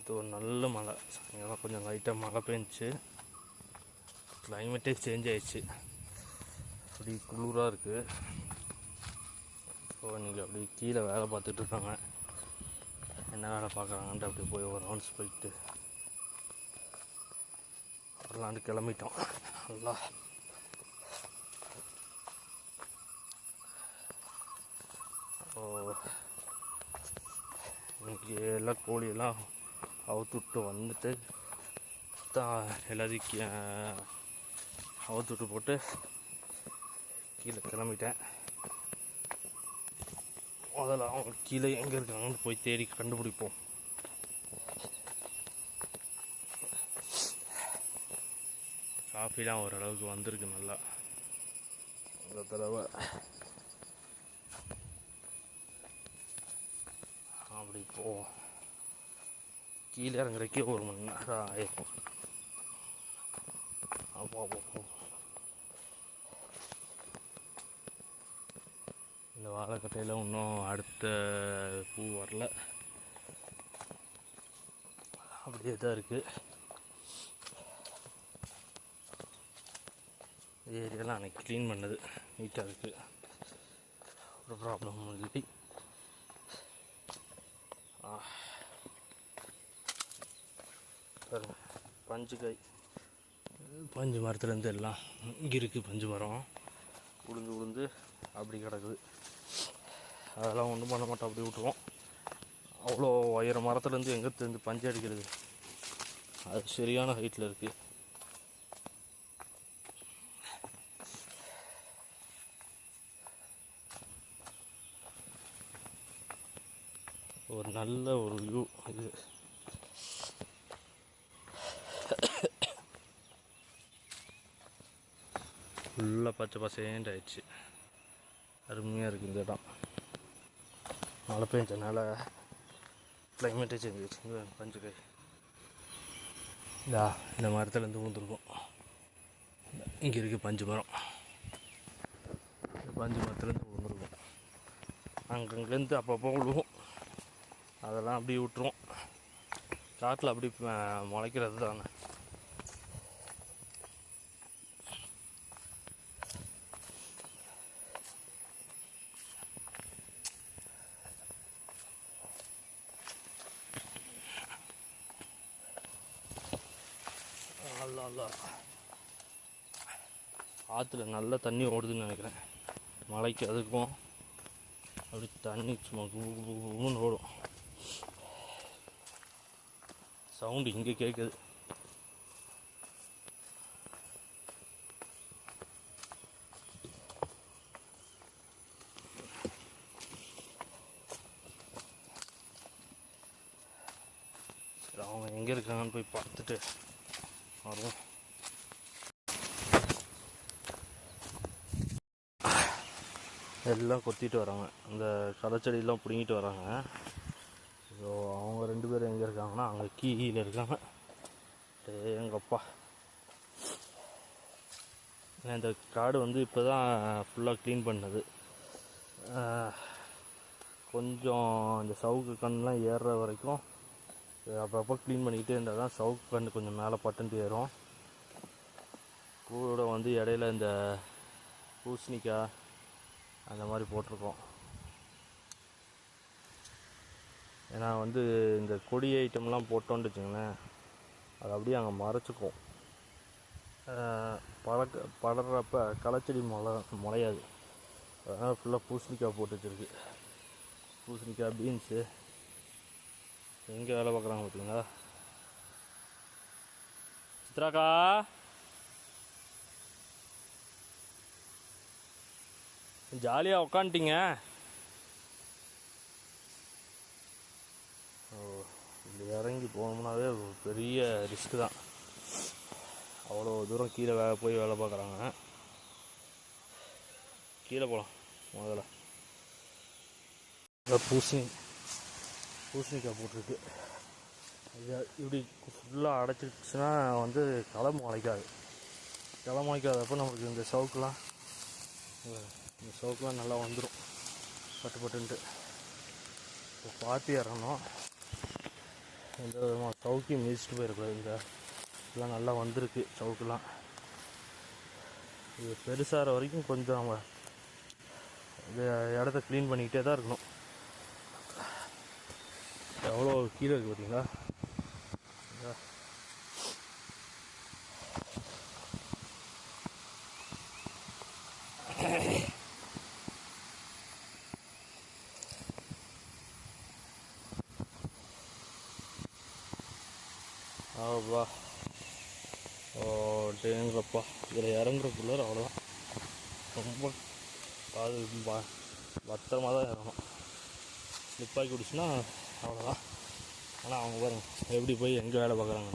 இது ஒரு நல்ல மழை. சாயங்காலம் கொஞ்சம் லைட்டாக மழை பெஞ்சிச்சு. கிளைமேட்டே சேஞ்ச் ஆயிடுச்சு. அப்படி குளிராக இருக்குது. ஸோ இன்றைக்கி அப்படி கீழே வேலை பார்த்துட்ருக்காங்க. என்ன வேலை பார்க்குறாங்கன்ட்டு அப்படி போய் ஒரு ரவுண்ட்ஸ் போயிட்டு வரலான்ட்டு கிளம்பிட்டோம். நல்லா இன்றைக்கி எல்லாம் கோழியெல்லாம் அவுத்துவிட்டு வந்துட்டு தான் எல்லாத்தையும் அவுத்துவிட்டு போட்டு கீழே கிளம்பிட்டேன். முதல்ல அவங்க கீழே எங்கே இருக்காங்கன்னு போய் தேடி கண்டுபிடிப்போம். காஃபிலாம் ஓரளவுக்கு வந்திருக்கு நல்லா. இந்த தடவை அப்படி போவோம். கீழே இறங்குறக்கே 1 மணி நேரம் ஆயிருக்கும். அப்போ இந்த வாழைக்கட்டையில் இன்னும் அடுத்த பூ வரல. அப்படியே தான் இருக்குது. ஏரியாலாம் அன்றைக்கி க்ளீன் பண்ணது நீட்டாக இருக்குது. ஒரு ப்ராப்ளமும் இல்லை. பஞ்சுக்காய் பஞ்சு மரத்துலேருந்து எல்லாம் இங்கே இருக்குது. பஞ்சு மரம் உளுந்து அப்படி கிடக்குது. அதெல்லாம் ஒன்றும் பண்ண மாட்டோம், அப்படி விட்டுருவோம். அவ்வளோ உயர மரத்துலேருந்து எங்கே தெரிஞ்சு பஞ்சு அடிக்கிறது? அது சரியான ஹைட்டில் இருக்குது. ஒரு நல்ல ஒரு வியூ இது. ஃபுல்லாக பச்சை பசேன்ட்டு ஆயிடுச்சு. அருமையாக இருக்குது இந்த இடம். மழை பெஞ்சனால கிளைமேட்டே சேஞ்ச் ஆயிடுச்சு. பஞ்சுக்காய் இந்த மரத்துலேருந்து ஊந்துருக்கும். இங்கே இருக்குது பஞ்சு மரம். இந்த பஞ்சு மரத்துலேருந்து ஊந்துருக்கும். அங்கங்கேருந்து அப்பப்போ விழுவும். அதெல்லாம் அப்படி விட்டுருவோம். காட்டில் அப்படி முளைக்கிறது தானே. நல்லா ஆற்றுல நல்ல தண்ணி ஓடுதுன்னு நினைக்கிறேன். மழைக்கு அதுக்கும் அப்படி தண்ணி சும்மா குன்னு ஓடும். சவுண்டு இங்கே கேட்குது. சரி, அவங்க எங்கே இருக்காங்கன்னு போய் பார்த்துட்டு வருவோம். எல்லாம் கொத்திட்டு வராங்க. அந்த களைச்செடியெல்லாம் பிடுங்கிட்டு வராங்க. ஸோ அவங்க 2 பேரும் எங்கே இருக்காங்கன்னா அங்கே கீழே இருக்காங்க. எங்கப்பா, இந்த காடு வந்து இப்போ தான் ஃபுல்லாக க்ளீன் பண்ணது. கொஞ்சம் இந்த சவுக்கு கண்ணுலாம் ஏறுற வரைக்கும் அப்பப்போ க்ளீன் பண்ணிக்கிட்டே இருந்தால் தான் சவுக்கு கண்ணு கொஞ்சம் மேலே பட்டுன்ட்டு ஏறும். கூட வந்து இடையில இந்த பூசணிக்காய் அந்த மாதிரி போட்டிருக்கோம். ஏன்னா வந்து இந்த கொடி ஐட்டம்லாம் போட்டோன்னு வச்சுங்களேன், அது அப்படியே அங்கே மறைச்சிக்கும். படறப்ப களைச்செடி முளையாது. அதனால் ஃபுல்லாக பூசணிக்காய் போட்டு வச்சுருக்கு. பூசணிக்காய், பீன்ஸு. எங்கே வேலை பார்க்குறாங்க பார்த்தீங்களா? சித்ராக்கா, ஜாலியாக உக்காந்துட்டிங்க. இப்படி இறங்கி போனோம்னாவே பெரிய ரிஸ்க்கு தான். அவ்வளோ தூரம் கீழே போய் வேலை பார்க்குறாங்க. கீழே போகலாம் முதல்ல. பூசணிக்காய் போட்டிருக்கு. இப்படி ஃபுல்லாக அடைச்சிடுச்சுன்னா வந்து களை முளைக்காது. களை முளைக்காதப்போ நமக்கு இந்த சவுக்கெலாம் நல்லா வந்துடும் பட்டுன்ட்டு. இப்போ பார்த்து இறங்கணும். எந்த விதமாக சவுக்கையும் மிதிச்சுட்டு போயிருக்கூடாது. இந்த இதெல்லாம் நல்லா வந்திருக்கு சவுக்குலாம். இது பெருசாகிற வரைக்கும் கொஞ்சம் நம்ம இந்த இடத்த க்ளீன் பண்ணிக்கிட்டே தான் இருக்கணும். எவ்வளோ கீழே இருக்குது பார்த்தீங்களா? ஆவா ஓ டேங்கப்பா, இதில் இறங்குறக்குள்ள அவ்வளோதான். ரொம்ப அது பத்திரமாக தான் இறங்கணும். ஸ்லிப்பாகி குடிச்சுன்னா அவ்வளோதான். ஆனால் அவங்க பாருங்க எப்படி போய் எங்கே வேலை பார்க்குறாங்க.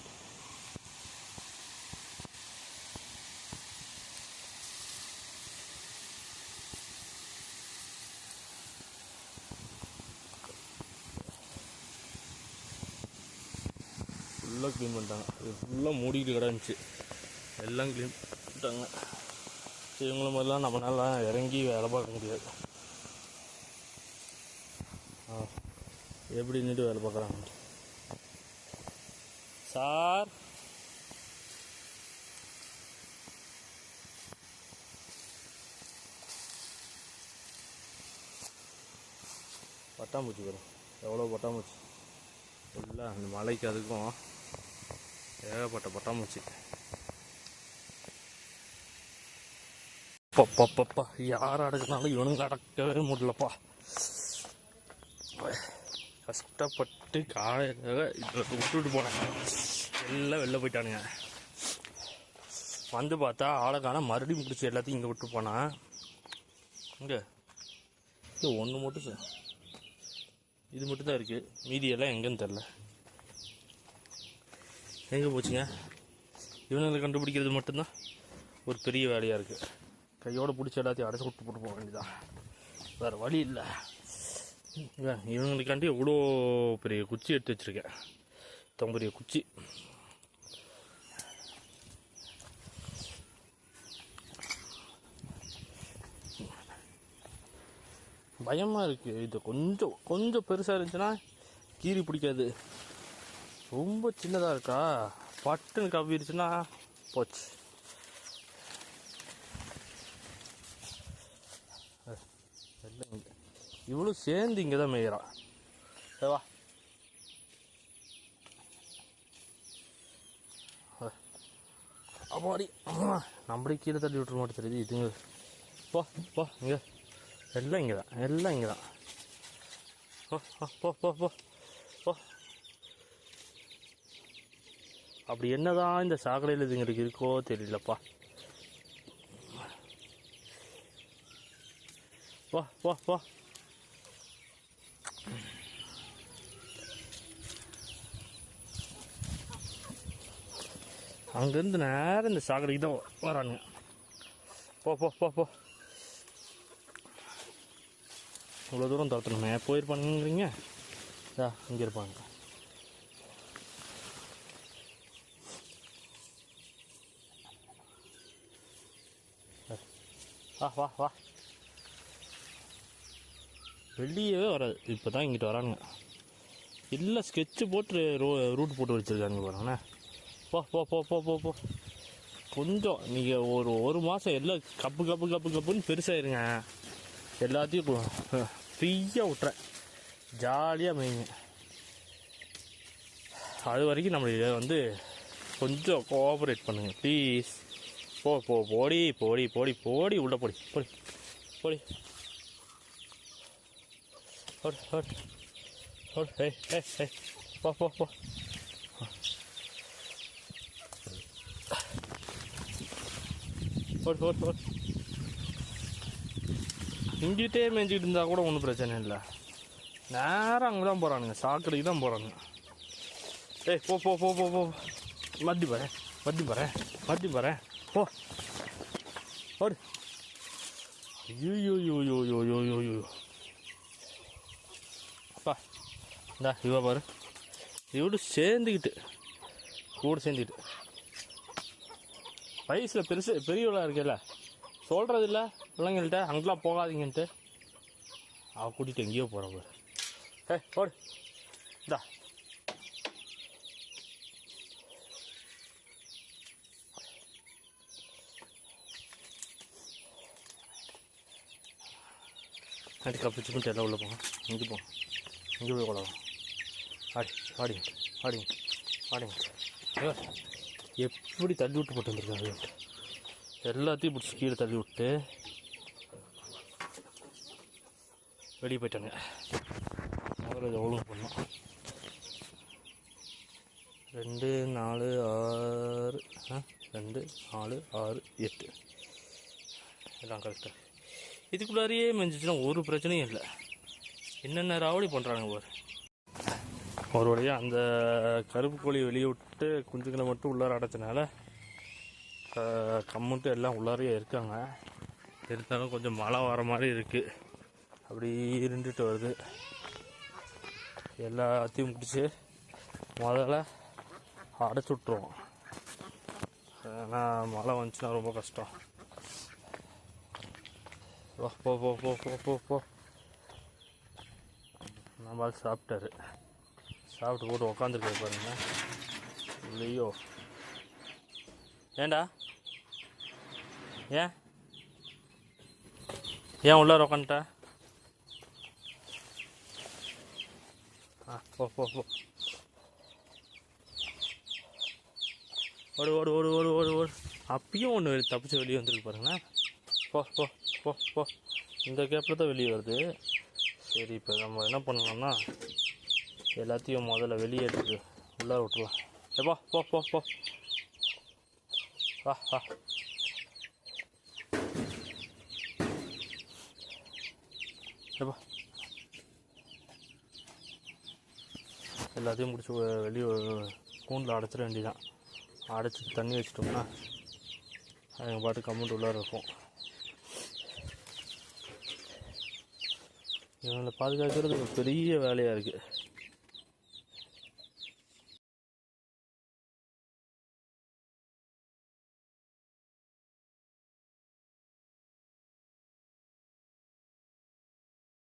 ஃபுல்லாக க்ளீன் பண்ணிட்டாங்க. இது ஃபுல்லாக மூடிக்கிட்டு கிடந்துச்சு, எல்லாம் க்ளீன் பண்ணிட்டாங்க. இவங்கள மாதிரிலாம் நம்மளால இறங்கி வேலை பார்க்க முடியாது. எப்படி நின்று வேலை பார்க்குறாங்க சார்? பட்டாம்பூச்சி வரும், எவ்வளோ பட்டாம்பூச்சி இல்லை அந்த மலைக்கு அதுக்கும் ஏகப்பட்ட பட்டாம்பூச்சி. பப்பா யார் அடக்குனாலும் இவனுங்க அடக்கவே முடியலப்பா. கஷ்டப்பட்டு காலையில் இதில் விட்டுட்டு போனேன், எல்லாம் வெளில போயிட்டானுங்க. வந்து பார்த்தா ஆளைக்கான மறுபடியும் முடிச்சு எல்லாத்தையும் இங்கே விட்டு போனான். இங்கே இது ஒன்று மட்டும் சார், இது மட்டும்தான் இருக்குது, மீதியெல்லாம் எங்கேன்னு தெரில. எங்கே போச்சுங்க? இவனுங்களை கண்டுபிடிக்கிறது மட்டும்தான் ஒரு பெரிய வேலையாக இருக்குது. கையோடு பிடிச்சி எல்லாத்தையும் அடைச்சி விட்டு போக வேண்டியதான், வேறு வழி இல்லை. இவங்களுக்காண்டி எவ்வளோ பெரிய குச்சி எடுத்து வச்சுருக்கேன், பெரிய குச்சி. பயமாக இருக்குது. இது கொஞ்சம் கொஞ்சம் பெருசாக இருந்துச்சுன்னா கீரி பிடிக்காது. ரொம்ப சின்னதாக இருக்கா, பட்டுன்னு கவ்விருச்சுன்னா போச்சு. இவ்வளோ சேர்ந்து இங்கே தான் மேயிறா. வா அப்பாடி, நம்மளே கீழே தள்ளி விட்டுற மாட்டேன் தெரியுது. இதுங்க போ போ, இங்கே எல்லாம் இங்கே தான், எல்லாம் இங்கே தான். போ போ போ போ போ. அப்படி என்னதான் இந்த சாக்கடையில் இதுங்களுக்கு இருக்கோ தெரியலப்பா. போ போ போ. அங்கேருந்து நேரம் இந்த சாக்கடைக்கு தான் வரானுங்க. போ போ போ போ. இவ்வளோ தூரம் தரத்தணுமே, போயிருப்பானுங்கிறீங்க. இங்கே இருப்பாங்க. வா வா வா. வெளியவே வராது, இப்போ தான் இங்கிட்ட வரானுங்க. இல்லை ஸ்கெட்சு போட்டு ரூட் போட்டு வச்சுருக்காங்க பாருங்கண்ணே. போ போ போ போ போ போ. கொஞ்சம் நீங்கள் ஒரு மாதம் எல்லாம் கப்பு கப்பு கப்பு கப்புன்னு பெருசாகிருங்க. எல்லாத்தையும் ஃப்ரீயாக விட்றேன், ஜாலியாக மேய்ங்க. அது வரைக்கும் நம்மளை வந்து கொஞ்சம் கோஆப்ரேட் பண்ணுங்கள் ப்ளீஸ். போ போ போடி போடி போடி போடி உள்ள போடி போடி போடி. ஓடு ஓடு ஓடு. ஹே ஹே ஹே போ போ போ. ஓடு ஓடு ஓடு. இங்கிட்டே மேய்ஞ்சிக்கிட்டு இருந்தால் கூட ஒன்றும் பிரச்சனை இல்லை. நேரம் அங்கே தான் போகிறானுங்க, சாக்கடைக்கு தான் போகிறானுங்க. ஏய் போ போ போ போ போ. மறுபடி போகிறேன் மறுபடி போகிறேன் மறுபடி போகிறேன். போ ஓடு. ஐயோ அப்பா இந்தா இவ பாரு, இவடு சேர்ந்துக்கிட்டு கூட சேர்ந்துக்கிட்டு வயசில் பெரியவளாக இருக்கல, சொல்கிறதில்ல பிள்ளைங்கள்ட்ட அங்கெல்லாம் போகாதீங்கன்ட்டு. அவள் கூட்டிகிட்டு எங்கேயோ போகிற பாரு. ஓடு இந்தா அடி கப்பிச்சுக்கிட்டு எல்லாம் உள்ளே போங்க. இங்கே போங்க, இங்கே போய் கொள்ளலாம். ஆடி ஆடிங்க ஆடிங்க ஆடிங்க. ஐயோ எப்படி தள்ளி விட்டு போட்டு வந்துருக்காங்க. எல்லாத்தையும் பிடிச்சி கீழே தள்ளி விட்டு வெளியே போயிட்டாங்க. முதல்ல இதை ஒழுங்கு பண்ணோம். 2 4 6 2 4 6 8 எல்லாம் கரெக்டாக. இதுக்குள்ளாரியே மெஞ்சிச்சுன்னா ஒரு பிரச்சனையும் இல்லை. என்னென்ன ராவடி பண்ணுறாங்க ஒரு வழியாக அந்த கருப்பு கோழி வெளியே விட்டு குஞ்சுங்களை மட்டும் உள்ளார அடைச்சனால கம்முன்ட்டு எல்லாம் உள்ளாரையே இருக்காங்க. இருந்தாலும் கொஞ்சம் மழை வர மாதிரி இருக்குது. அப்படி இருந்துட்டு வருது. எல்லாத்தையும் முடிச்சு முதல்ல அடைச்சி விட்ருவோம். ஏன்னா மழை வந்துச்சுன்னா ரொம்ப கஷ்டம். போ போ போ போ போ போ. நம்ம சாப்பிட்டாரு. சாப்பிட்டு போட்டு உக்காந்துருக்காரு பாருங்க. இல்லையோ ஏண்டா ஏன் உள்ளார உக்காந்துட்ட? போ போ போ. ஓடு ஓடு ஓடு ஓடு ஓடு ஓடு. அப்பயும் ஒன்று தப்பிச்சு வெளியே வந்துருக்கு பாருங்களேன். போ போ போ போ. இந்த கேப்பில் தான் வெளியே வருது. சரி, இப்போ நம்ம என்ன பண்ணலாம்னா எல்லாத்தையும் முதல்ல வெளியே எடுத்து உள்ளே விட்டுலாம். எப்பா போ போ போ. வா வா. எப்பா எல்லாத்தையும் முடிச்சு வெளியே கூண்டில் அடைச்சிட வேண்டியதான். அடைச்சிட்டு தண்ணி வச்சிட்டோம்னா அதுங்க பாட்டு கம்முண்டு உள்ளார இருக்கும். இவங்களை பாதுகாக்கிறது ஒரு பெரிய வேலையாக இருக்குது.